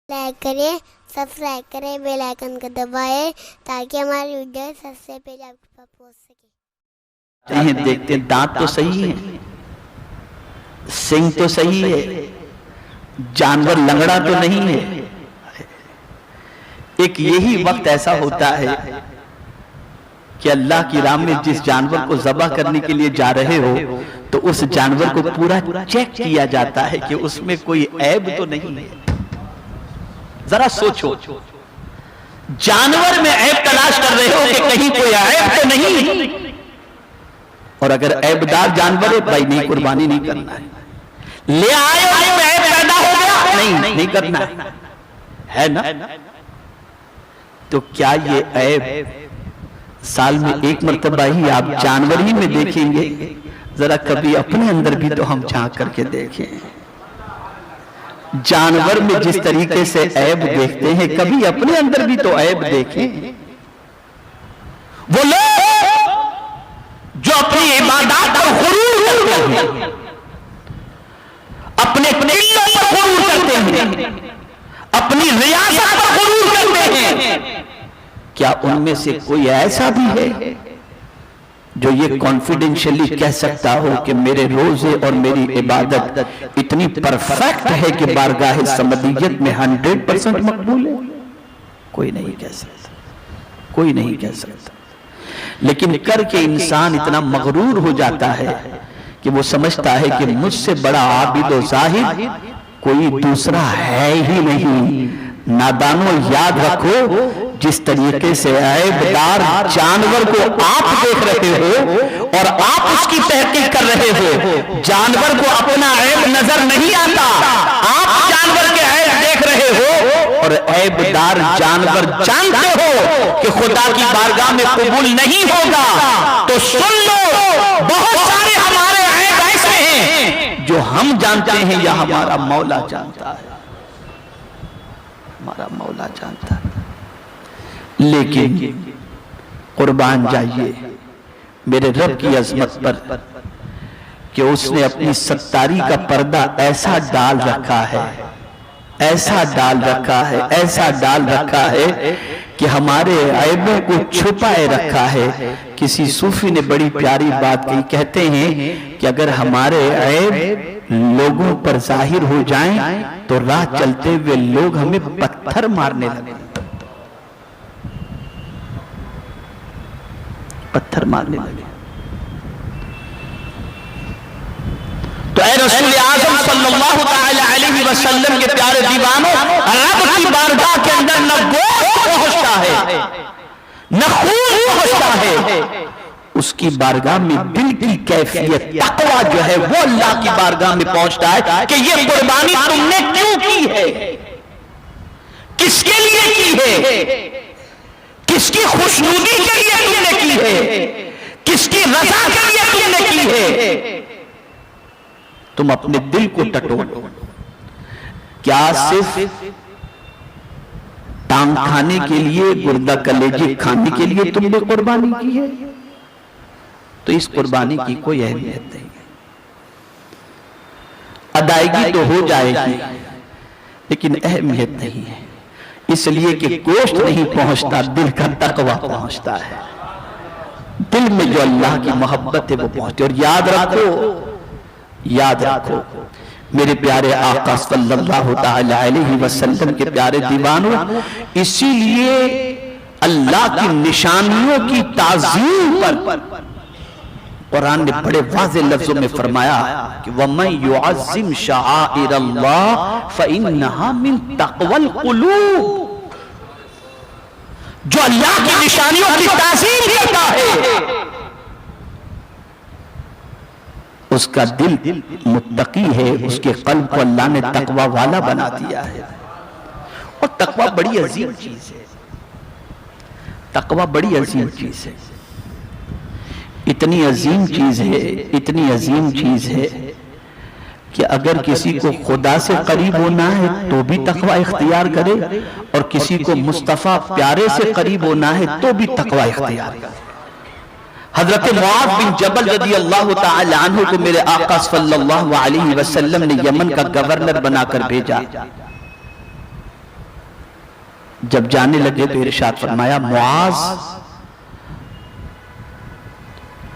Like کریں، subscribe کریں، bell icon کو دبائیں تاکہ ہماری ویڈیو سب سے پہلے آپ کے پاس پہنچ سکے۔ دیکھتے ہیں دانت تو صحیح ہے، سنگ تو صحیح ہے، جانور لنگڑا تو نہیں ہے۔ ایک یہی وقت ایسا ہوتا ہے کہ اللہ کی راہ میں جس جانور کو ذبح کرنے کے لیے جا رہے ہو تو اس جانور کو پورا چیک کیا جاتا ہے کہ اس میں کوئی عیب تو نہیں ہے۔ ذرا سوچو، جانور میں عیب تلاش کر رہے ہو کہ کہیں کوئی عیب تو نہیں، اور اگر عیب دار جانور ہے بھائی نہیں، قربانی نہیں کرنا ہے۔ لے آئے اور اس میں عیب پیدا ہو گیا، نہیں کرنا ہے نا۔ تو کیا یہ عیب سال میں ایک مرتبہ ہی آپ جانور ہی میں دیکھیں گے؟ ذرا کبھی اپنے اندر بھی تو ہم جھانک کر کے دیکھیں۔ جانور میں جس طریقے سے عیب دیکھتے ہیں کبھی اپنے اندر بھی تو عیب دیکھیں۔ وہ لوگ جو اپنی عبادات پر غرور کرتے ہیں، اپنے قلت پر غرور کرتے ہیں، اپنی ریاست پر غرور کرتے ہیں، کیا ان میں سے کوئی ایسا بھی ہے جو یہ کانفیڈنشلی کہہ سکتا ہو کہ میرے روزے اور میری عبادت اتنی پرفیکٹ ہے کہ بارگاہ سمدیت میں 100% مقبول ہے؟ کوئی نہیں کہہ سکتا، کوئی نہیں کہہ سکتا۔ لیکن کر کے انسان اتنا مغرور ہو جاتا ہے کہ وہ سمجھتا ہے کہ مجھ سے بڑا عابد و زاہد کوئی دوسرا ہے ہی نہیں۔ نادانوں یاد رکھو، جس طریقے سے عیب دار جانور کو آپ دیکھ رہے ہو اور آپ اس کی تحقیق کر رہے ہو، جانور کو اپنا عیب نظر نہیں آتا، آپ جانور کے عیب دیکھ رہے ہو اور عیب دار جانور جانتے ہو کہ خدا کی بارگاہ میں قبول نہیں ہوگا۔ تو سن لو، بہت سارے ہمارے عیب ایسے ہیں جو ہم جانتے ہیں یا ہمارا مولا جانتا ہے، ہمارا مولا جانتا ہے۔ لیکن قربان جائیے میرے رب کی عظمت پر کہ اس نے اپنی ستاری کا پردہ ایسا ڈال رکھا ہے، ایسا ڈال رکھا ہے، ایسا ڈال رکھا ہے کہ ہمارے عیبوں کو چھپائے رکھا ہے۔ کسی صوفی نے بڑی پیاری بات کہی، کہتے ہیں کہ اگر ہمارے عیب لوگوں پر ظاہر ہو جائیں تو راہ چلتے ہوئے لوگ ہمیں پتھر مارنے لگیں، پتھر مارنے لگے۔ تو اے رسول اعظم صلی اللہ تعالی علیہ وسلم کے پیارے دیوانوں، رب کی بارگاہ کے اندر نہ گوشت پہنچتا ہے نہ خون پہنچتا ہے، اس کی بارگاہ میں دل کی کیفیت تقویٰ جو ہے وہ اللہ کی بارگاہ میں پہنچتا ہے کہ یہ قربانی تم نے کیوں کی ہے، کس کے لیے کی ہے، کس کی خوشنودی کے لیے تم نے کی ہے، کس کی رضا کے لیے تم نے کی ہے۔ تم اپنے دل کو ٹٹولو، کیا صرف ٹانگ کھانے کے لیے، گردہ کلیجے کھانے کے لیے تم نے قربانی کی ہے؟ تو اس قربانی کی کوئی اہمیت نہیں ہے۔ ادائیگی تو ہو جائے گی لیکن اہمیت نہیں ہے، اس لیے کہ گوشت نہیں پہنچتا، دل کا تقویٰ پہنچتا ہے، دل میں جو اللہ کی محبت ہے وہ پہنچتی۔ اور یاد رکھو، یاد رکھو میرے پیارے آقا صلی اللہ تعالی علیہ وسلم کے پیارے دیوانوں، اسی لیے اللہ کی نشانیوں کی تعظیم پر قرآن نے بڑے واضح لفظوں میں فرمایا کہ وَمَن يُعَظِّمْ شَعَائِرَ اللَّهِ فَإِنَّهَا مِن تَقْوَى الْقُلُوبِ، جو اللہ کی نشانیوں کی تعظیم کرتا ہے اس کا دل متقی ہے، اس کے قلب کو اللہ نے تقوی والا بنا دیا ہے۔ اور تقوی بڑی عظیم چیز ہے، تقوی بڑی عظیم چیز ہے، اتنی عظیم چیز ہے، اتنی عظیم چیز ہے کہ اگر کسی کو خدا سے قریب ہونا ہے تو بھی تقوی اختیار کرے، اور کسی کو مصطفیٰ پیارے سے قریب ہونا ہے تو بھی تقوی اختیار کرے۔ حضرت معاذ بن جبل رضی اللہ تعالی عنہ کو میرے آقا صلی اللہ علیہ وسلم نے یمن کا گورنر بنا کر بھیجا۔ جب جانے لگے تو ارشاد فرمایا معاذ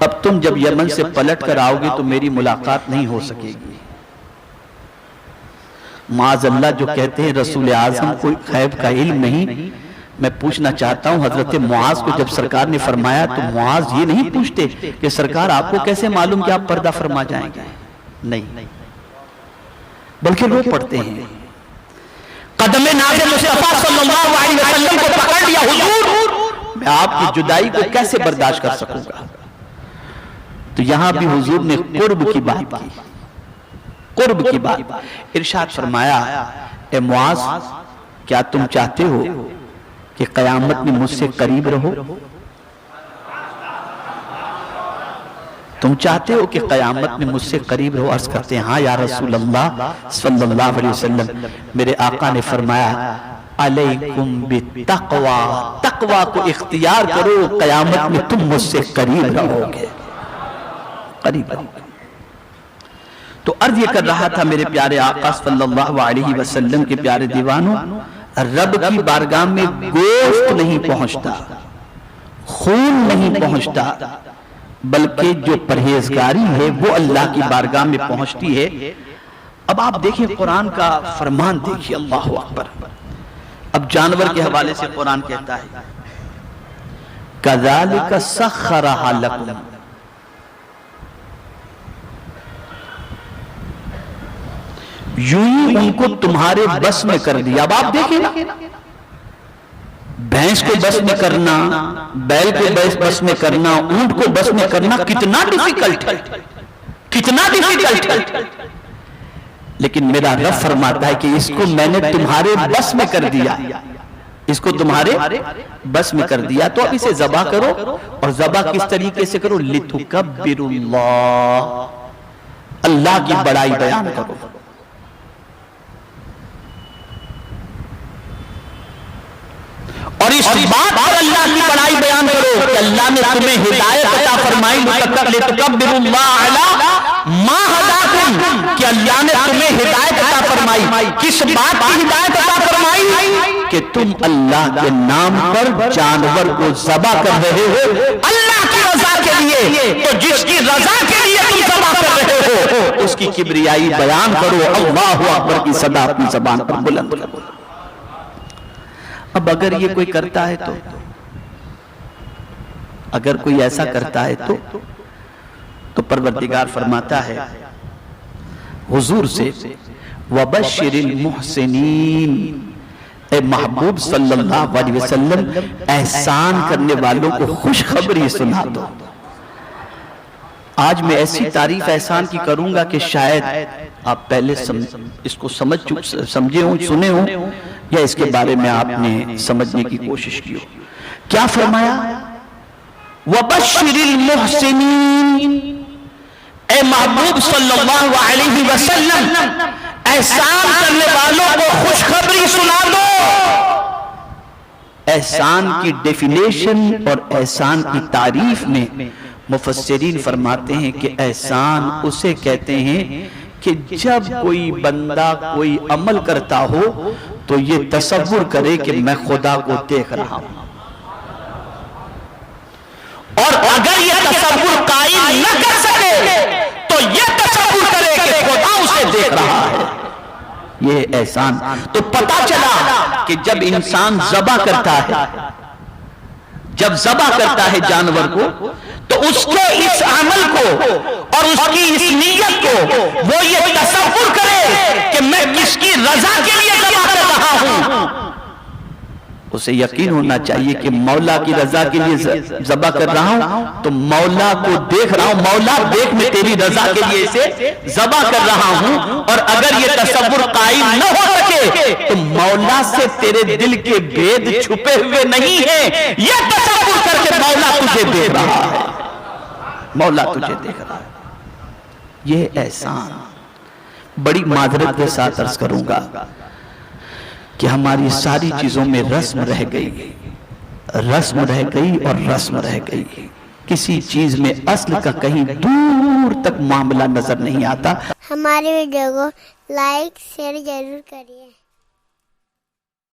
اب تم جب یمن سے پلٹ کر آؤ گے تو میری ملاقات نہیں ہو سکے گی. معاذ اللہ جو کہتے ہیں رسول اعظم کوئی غیب کا علم نہیں. میں پوچھنا چاہتا ہوں حضرت معاذ کو جب سرکار نے فرمایا تو معاذ یہ نہیں پوچھتے کہ سرکار آپ کو کیسے معلوم کہ آپ پردہ فرما جائیں گے؟ نہیں، بلکہ رو پڑتے ہیں. قدم ناز مصطفیٰ صلی اللہ علیہ وسلم کو پکڑ لیا حضور میں آپ کی جدائی کو کیسے برداشت کر سکوں گا. تو یہاں بھی حضور نے قرب کی بات کی، قرب کی بات. ارشاد فرمایا اے معاذ کیا تم چاہتے ہو کہ قیامت میں مجھ سے قریب رہو؟ تم چاہتے ہو کہ قیامت میں مجھ سے قریب رہو؟ عرض کرتے ہیں ہاں یا رسول اللہ صلی اللہ علیہ وسلم. میرے آقا نے فرمایا علیکم بالتقوی، تقوی کو اختیار کرو، قیامت میں تم مجھ سے قریب رہو گے، قریب رہو گے. تو عرض یہ کر رہا تھا میرے پیارے آقا صلی اللہ علیہ وسلم کے پیارے دیوانوں، رب کی بارگاہ میں گوشت نہیں پہنچتا، خون نہیں پہنچتا، بلکہ جو پرہیزگاری ہے وہ اللہ کی بارگاہ میں پہنچتی ہے. اب آپ دیکھیں قرآن کا فرمان دیکھیں، اللہ اکبر. اب جانور کے حوالے سے قرآن کہتا ہے کذالک سخرھا لکم، یوں ہی ان کو تمہارے بس میں کر دیا. اب آپ دیکھیں نا، بھینس کو بس میں کرنا، بیل کو بس میں کرنا، اونٹ کو بس میں کرنا کتنا ڈیفیکلٹ ہے، کتنا ڈیفیکلٹ ہے. لیکن میرا رب فرماتا ہے کہ اس کو میں نے تمہارے بس میں کر دیا، اس کو تمہارے بس میں کر دیا. تو اب اسے ذبح کرو، اور ذبح کس طریقے سے کرو؟ لِتُكَبِّرُ اللَّهِ، اللہ کی بڑائی بیان کرو. اور اس بات پر اللہ کی بڑائی بیان کرو کہ اللہ نے تمہیں ہدایت عطا فرمائی. لِتُكَبِّرُ اللَّهَ عَلَى مَا هَدَاكُمْ، کہ اللہ نے تمہیں ہدایت عطا فرمائی. کس بات کی ہدایت عطا فرمائی؟ کہ تم اللہ کے نام پر جانور کو ذبح کر رہے ہو اللہ کی رضا کے لیے. تو جس کی رضا کے لیے تم ذبح کر رہے ہو اس کی کبریائی بیان کرو، اللہ اکبر کی صدا اپنی زبان پر بلند کرو. اب اگر یہ کوئی کرتا ہے تو، اگر کوئی ایسا کرتا ہے تو پروردگار فرماتا ہے حضور سے وَبَشِّرِ الْمُحْسِنِينَ، اے محبوب صلی اللہ علیہ وسلم احسان کرنے والوں کو خوشخبری سنا دو. آج میں ایسی تعریف احسان کی کروں گا کہ شاید آپ پہلے اس کو سمجھے ہوں، سنے ہوں، یا اس کے بارے میں آپ نے سمجھنے کی کوشش کی ہو. کیا فرمایا؟ وَبَشِّرِ الْمُحْسِنِينَ، اے محبوب صلی اللہ علیہ وسلم احسان کرنے والوں کو خوشخبری سنا دو. احسان کی ڈیفینیشن اور احسان کی تعریف میں مفسرین فرماتے ہیں کہ احسان اسے کہتے ہیں کہ جب کوئی بندہ کوئی عمل کرتا ہو تو یہ تصور کرے کہ میں خدا کو دیکھ رہا ہوں، اور اگر یہ تصور قائم نہ کر سکے تو یہ تصور کرے کہ خدا اسے دیکھ رہا ہے. یہ احسان. تو پتہ چلا کہ جب انسان ذبح کرتا ہے، جب ذبح کرتا ہے جانور کو، تو اس کے اس عمل کو اور اس کی اس نیت کو وہ یہ تصور کرے کہ میں کس کی رضا کے لیے ذبح کر رہا ہوں. اسے یقین ہونا چاہیے کہ مولا کی رضا کے لیے ذبح کر رہا ہوں تو مولا کو دیکھ رہا ہوں، مولا دیکھ میں تیری رضا کے لیے اسے ذبح کر رہا ہوں. اور اگر یہ تصور قائم نہ ہو سکے تو مولا سے تیرے دل کے بھید چھپے ہوئے نہیں ہیں، یہ تصور کر کے مولا تجھے دیکھ رہا ہے، مولا تجھے دیکھ رہا ہے. یہ احسان. بڑی معذرت کے ساتھ عرض کروں گا کہ ہماری ساری چیزوں میں رسم رہ گئی، رسم رہ گئی اور رسم رہ گئی. کسی چیز میں اصل کا کہیں دور تک معاملہ نظر نہیں آتا. ہماری ویڈیو کو لائک شیئر ضرور کریے.